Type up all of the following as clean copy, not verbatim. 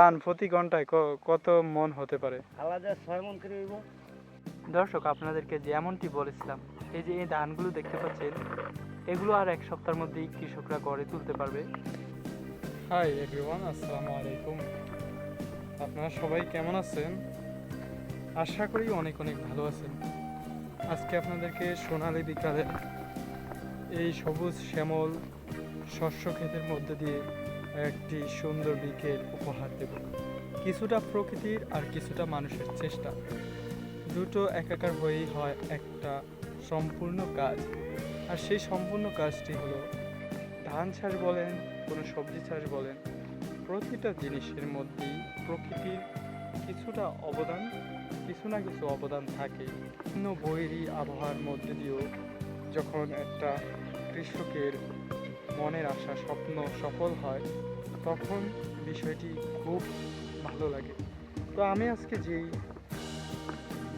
ধান প্রতি ঘন্টায় কত মন হতে পারে? আলাদা 6 মন করে হইব। দর্শক, আপনাদেরকে যেমনটি বলেছিলাম, এই যে এই ধানগুলো দেখতে পাচ্ছেন, এগুলো আর এক সপ্তাহের মধ্যেই কৃষকরা গড়ে তুলতে পারবে। হাই এভরিওয়ান, আসসালামু আলাইকুম। আপনারা সবাই কেমন আছেন? আশা করি অনেক অনেক ভালো আছেন। আজকে আপনাদেরকে সোনালী বিকালে এই সবুজ শ্যামল শস্য ক্ষেতের মধ্যে দিয়ে একটি সুন্দর বিকেল উপহার দেব। কিছুটা প্রকৃতির আর কিছুটা মানুষের চেষ্টা, দুটো একাকার হয়েই হয় একটা সম্পূর্ণ কাজ। আর সেই সম্পূর্ণ কাজটি হলো ধান চাষ বলেন, কোনো সবজি চাষ বলেন, প্রতিটা জিনিসের মধ্যেই প্রকৃতির কিছুটা অবদান, কিছু না কিছু অবদান থাকে। ভিন্ন বৈরী আবহাওয়ার মধ্যে দিয়েও যখন একটা কৃষকের মনের আশা স্বপ্ন সফল হয়, তখন বিষয়টি খুব ভালো লাগে। তো আমি আজকে যেই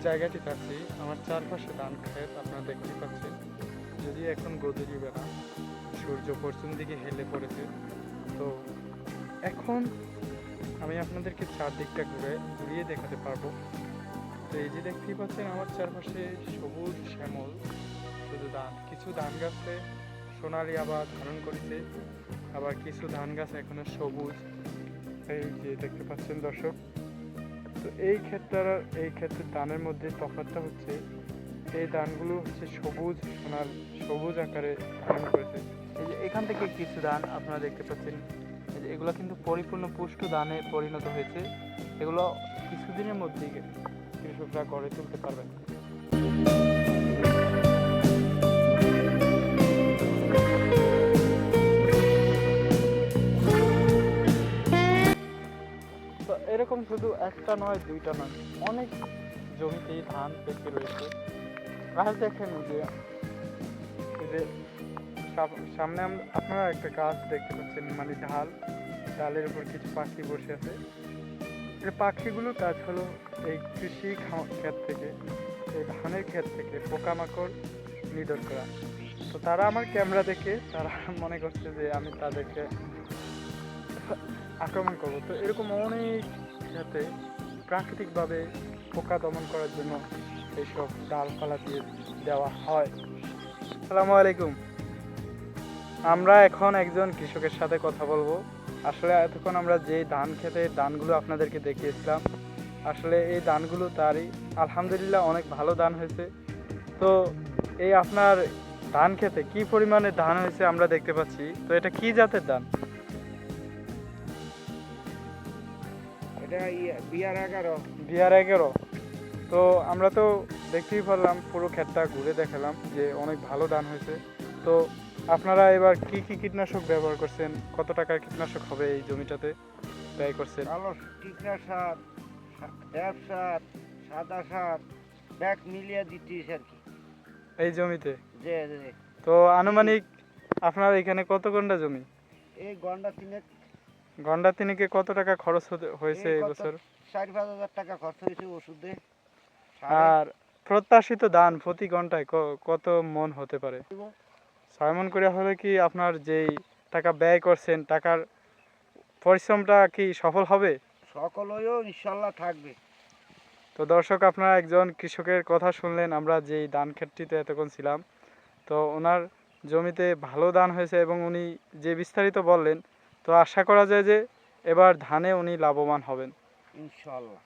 জায়গাটিতে আছি, আমার চারপাশে ধান ক্ষেত আপনারা দেখতে পাচ্ছেন। যদি এখন গধূলি বেলা, সূর্য পশ্চিম দিকে হেলে পড়েছে, তো এখন আমি আপনাদেরকে চারদিকটা ঘুরিয়ে দেখাতে পারবো। তো এই যে দেখতেই পাচ্ছেন আমার চারপাশে সবুজ শ্যামল, শুধু ধান। কিছু ধান গাছে সোনালি আবার ধারণ করেছে, আবার কিছু ধান গাছ এখনো সবুজ। এই যে দেখতে পাচ্ছেন দর্শক, তো এই ক্ষেত্রে ধানের মধ্যে তফাৎটা হচ্ছে, এই ধানগুলো হচ্ছে সবুজ আকারে ধারণ করেছে। এই যে এখান থেকে কিছু ধান আপনারা দেখতে পাচ্ছেন, এই যে এগুলো কিন্তু পরিপূর্ণ পুষ্ট ধানে পরিণত হয়েছে। এগুলো কিছুদিনের মধ্যেই কৃষকরা গড়ে তুলতে পারবেন। তো এরকম শুধু একটা নয়, দুইটা নয়, অনেক জমিতেই ধান পেকে রয়েছে। আর দেখেন যে সামনে আপনারা একটা গাছ দেখতে পাচ্ছেন, মানে ডালের উপর কিছু পাখি বসে আছে। এই পাখিগুলোর কাজ হলো এই কৃষি ক্ষেত থেকে, এই ধানের ক্ষেত থেকে পোকামাকড় নিধন করা। তো তারা আমার ক্যামেরা দেখে তারা মনে করছে যে আমি তাদেরকে আক্রমণ করবো। তো এরকম অনেক ক্ষেত্রে প্রাকৃতিকভাবে পোকা দমন করার জন্য এইসব ডালপালা দিয়ে দেওয়া হয়। আসসালামু আলাইকুম। আমরা এখন একজন কৃষকের সাথে কথা বলবো। আসলে এতক্ষণ আমরা যে ধান খেতে ধানগুলো আপনাদেরকে দেখিয়েছিলাম, আসলে এই ধানগুলো তারই আলহামদুলিল্লাহ অনেক ভালো ধান হয়েছে। তো এই আপনার ধান খেতে কি পরিমাণে ধান হয়েছে আমরা দেখতে পাচ্ছি। তো এটা কি জাতের ধান? এটা বিয়ার 11। বিআর 11। তো আমরা তো দেখতেই পারলাম, পুরো ক্ষেতটা ঘুরে দেখালাম যে অনেক ভালো ধান হয়েছে। তো আপনারা এবার কি কি কীটনাশক ব্যবহার করছেন, কত টাকার কীটনাশক হবে এই জমিটাতে ব্যয় করছেন? কালো টিকনা সার, ড্যাব সার, সাদা সার ব্যাগ মিলিয়ে দিচ্ছিস আর কি এই জমিতে? যে তো আনুমানিক আপনার এখানে কত গন্ডা জমি? এই গন্ডা তিনেকে কত টাকা খরচ হয়েছে এই এবছর? 4-5 হাজার টাকা খরচ হয়েছে ওষুধে। আর প্রত্যাশিত ধান প্রতি ঘন্টায় কত মন হতে পারে? 6 মন করে হলে কি আপনার যেই টাকা ব্যয় করছেন, টাকার পরিশ্রমটা কি সফল হবে? সকল হয়েও ইনশাল্লাহ থাকবে। তো দর্শক, আপনারা একজন কৃষকের কথা শুনলেন। আমরা যেই ধান ক্ষেতটিতে এতক্ষণ ছিলাম, তো ওনার জমিতে ভালো ধান হয়েছে এবং উনি যে বিস্তারিত বললেন, তো আশা করা যায় যে এবার ধানে উনি লাভবান হবেন ইনশাল্লাহ।